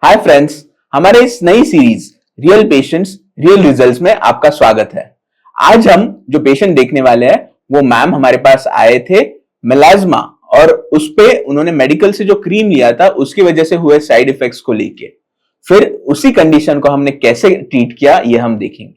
Hi friends, हमारे इस नई series real patients real results में आपका स्वागत है। आज हम जो पेशेंट देखने वाले हैं वो मैम हमारे पास आए थे मेलाज्मा, और उस पे उन्होंने मेडिकल से जो क्रीम लिया था उसकी वजह से हुए साइड इफेक्ट्स को लेके फिर उसी कंडीशन को हमने कैसे ट्रीट किया ये हम देखेंगे।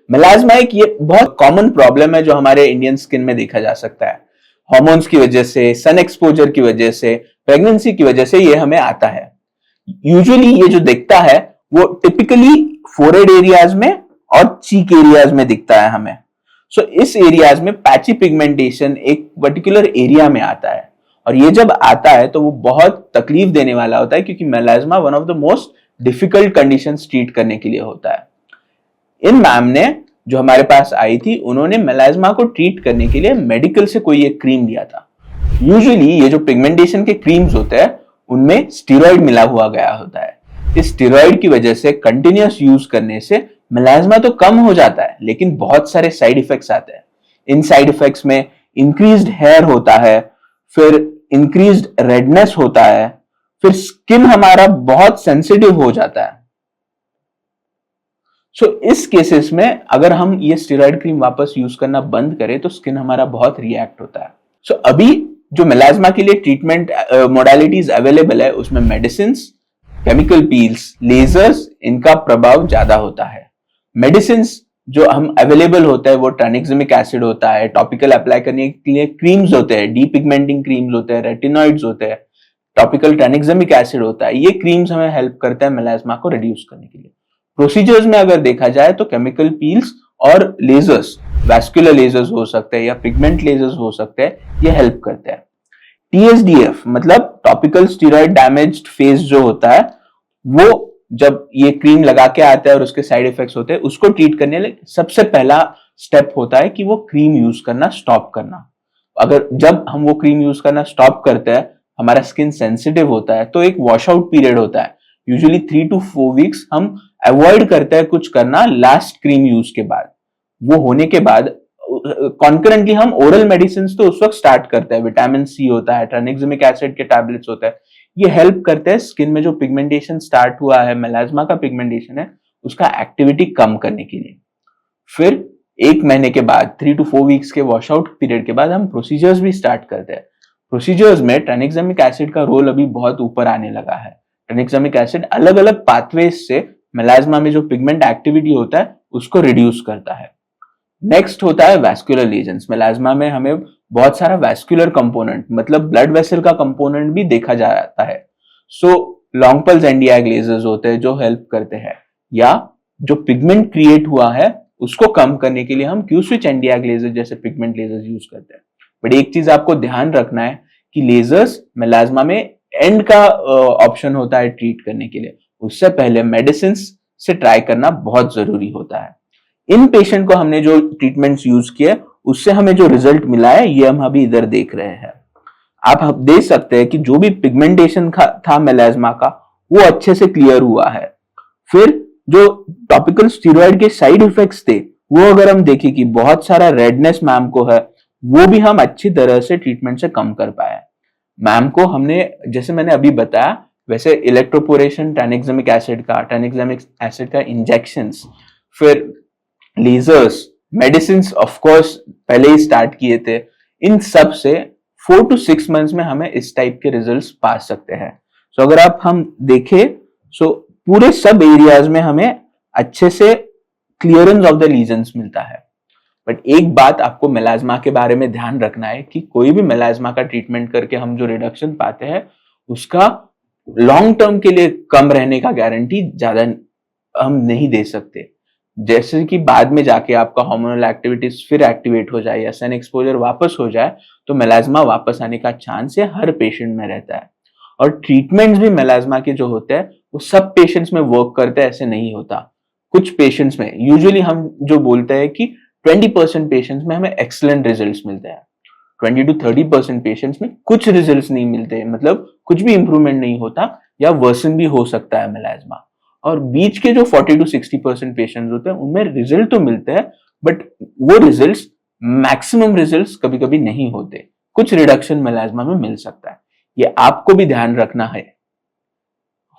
मेलाज्मा एक ये बहुत कॉमन प्रॉब्लम है जो हमारे इंडियन स्किन में देखा जा सकता है। हार्मोन्स की वजह से, सन एक्सपोजर की वजह से, प्रेगनेंसी की वजह से ये हमें आता है। यूजुअली ये जो दिखता है वो टिपिकली फोरहेड एरियाज में और चीक एरियाज में दिखता है हमें। सो इस एरियाज में पैची पिगमेंटेशन एक पर्टिकुलर एरिया में आता है, और ये जब आता है तो वो बहुत तकलीफ देने वाला होता है, क्योंकि melasma one of the most difficult conditions treat करने के लिए होता है। इन मैम ने जो हमारे पास आई थी, उन्होंने मेलाज्मा को ट्रीट करने के लिए मेडिकल से कोई एक क्रीम लिया था। यूजुअली ये जो पिगमेंटेशन के क्रीम्स होते हैं उनमें स्टेरॉइड मिला हुआ गया होता है। इस स्टेरॉइड की वजह से कंटिन्यूअस यूज करने से मेलाज्मा तो कम हो जाता है, लेकिन बहुत सारे साइड इफेक्ट्स आते हैं। इन साइड इफेक्ट्स में इंक्रीज्ड हेयर होता है, फिर इंक्रीज्ड रेडनेस होता है, फिर स्किन हमारा बहुत सेंसिटिव हो जाता है। इस केसेस में अगर हम ये स्टेरॉइड क्रीम वापस यूज करना बंद करें तो स्किन हमारा बहुत रिएक्ट होता है। अभी जो मेलाज्मा के लिए ट्रीटमेंट मोडालिटीज अवेलेबल है उसमें मेडिसिन, केमिकल पील्स, लेजर्स, इनका प्रभाव ज्यादा होता है। मेडिसिन जो हम अवेलेबल होता है वो ट्रानिक्सिमिक एसिड होता है, टॉपिकल अप्लाई करने के लिए क्रीम्स होते हैं, डीपिगमेंटिंग क्रीम्स होते हैं, रेटिनॉइड्स होते हैं, टॉपिकल ट्रानिक्सिमिक एसिड होता है। ये क्रीम्स हमें हेल्प करते हैं मेलाज्मा को रिड्यूस करने के लिए। प्रोसीजर्स में अगर देखा जाए तो केमिकल पील्स और लेजर्स, वैस्कुलर लेजर्स हो सकते हैं या पिगमेंट लेजर्स हो सकते हैं, ये हेल्प करते हैं। TSDF मतलब टॉपिकल स्टेरॉइड डैमेज्ड फेस जो होता है, वो जब ये क्रीम लगा के आता है और उसके साइड इफेक्ट्स होते हैं, उसको ट्रीट करने लिए सबसे पहला स्टेप होता है कि वो क्रीम यूज करना स्टॉप करना। अगर जब हम वो क्रीम यूज करना स्टॉप करते हैं, हमारा स्किन सेंसिटिव होता है, तो एक वॉश आउट पीरियड होता है। यूजुअली 3 to 4 वीक्स हम अवॉइड करते हैं कुछ करना लास्ट क्रीम यूज के बाद। वो होने के बाद कॉन्करेंटली हम ओरल मेडिसिन तो उस वक्त स्टार्ट करते हैं। विटामिन सी होता है, ट्रानिक्सिमिक एसिड के टैबलेट्स होते हैं, ये हेल्प करते हैं स्किन में जो पिगमेंटेशन स्टार्ट हुआ है, मेलाज्मा का पिगमेंटेशन है, उसका एक्टिविटी कम करने के लिए। फिर 1 महीने के बाद 3 to 4 वीक्स के वॉश आउट पीरियड के बाद हम प्रोसीजर्स भी स्टार्ट करते हैं। प्रोसीजर्स में ट्रानिक्सिमिक एसिड का रोल अभी बहुत ऊपर आने लगा है। ट्रानिक्सिमिक एसिड अलग अलग पाथवेज से मेलाज्मा में जो पिगमेंट एक्टिविटी होता है उसको रिड्यूस करता है। नेक्स्ट होता है वैस्कुलर लीजन्स। मेलाज्मा में हमें बहुत सारा वैस्कुलर कंपोनेंट, मतलब ब्लड वेसल का कंपोनेंट भी देखा जाता है। लॉन्ग पल्स एनडीआई लेजर्स होते हैं जो हेल्प करते हैं, या जो पिगमेंट क्रिएट हुआ है उसको कम करने के लिए हम क्यू स्विच एनडीआई लेजर जैसे पिगमेंट लेजर्स यूज करते हैं। बट एक चीज आपको ध्यान रखना है कि लेजर्स मेलाज्मा में एंड का ऑप्शन होता है ट्रीट करने के लिए। उससे पहले मेडिसिन से ट्राई करना बहुत जरूरी होता है। इन पेशेंट को हमने जो ट्रीटमेंट्स यूज किए उससे हमें जो रिजल्ट मिला है ये हम अभी इधर देख रहे हैं। आप देख सकते हैं कि जो भी पिगमेंटेशन था मेलाज्मा का वो अच्छे से क्लियर हुआ है। फिर जो टॉपिकल स्टेरॉइड के साइड इफेक्ट्स थे वो अगर हम देखें कि बहुत सारा रेडनेस मैम को है, वो भी हम अच्छी तरह से ट्रीटमेंट से कम कर पाए। मैम को हमने, जैसे मैंने अभी बताया, वैसे इलेक्ट्रोपोरेशन, ट्रानिक्सिमिक एसिड का इंजेक्शंस, फिर लेजर्स, मेडिसिन ऑफ कोर्स पहले ही स्टार्ट किए थे। इन सब से 4 to 6 मंथ्स में हमें इस टाइप के रिजल्ट्स पा सकते हैं। अगर हम देखें पूरे सब एरियाज में हमें अच्छे से क्लियरेंस ऑफ द लीजन्स मिलता है। बट एक बात आपको मेलाज्मा के बारे में ध्यान रखना है कि कोई भी मेलाज्मा का ट्रीटमेंट करके हम जो रिडक्शन पाते हैं उसका लॉन्ग टर्म के लिए कम रहने का गारंटी ज्यादा हम नहीं दे सकते। जैसे कि बाद में जाके आपका हार्मोनल एक्टिविटीज फिर एक्टिवेट हो जाए या सन एक्सपोजर वापस हो जाए तो मेलाज्मा वापस आने का चांस है हर पेशेंट में रहता है। और ट्रीटमेंट्स भी मेलाज्मा के जो होते हैं वो सब पेशेंट्स में वर्क करते हैं, ऐसे नहीं होता। कुछ पेशेंट्स में, यूजुअली हम जो बोलते हैं कि 20% पेशेंट्स में हमें एक्सीलेंट रिजल्ट्स मिलते हैं, 20 to 30% पेशेंट्स में कुछ रिजल्ट्स नहीं मिलते, मतलब कुछ भी इंप्रूवमेंट नहीं होता या वर्सन भी हो सकता है मेलाज्मा। और बीच के जो 40 to 60% पेशेंट्स होते हैं उनमें रिजल्ट तो मिलते हैं, बट वो रिजल्ट्स मैक्सिमम रिजल्ट्स कभी कभी नहीं होते, कुछ रिडक्शन मेलाज्मा में मिल सकता है, ये आपको भी ध्यान रखना है।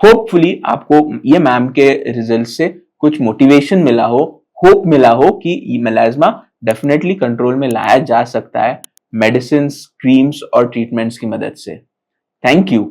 होपफुली आपको ये मैम के रिजल्ट से कुछ मोटिवेशन मिला हो, होप मिला हो कि मेलाज्मा डेफिनेटली कंट्रोल में लाया जा सकता है मेडिसिन, क्रीम्स और ट्रीटमेंट्स की मदद से। Thank you.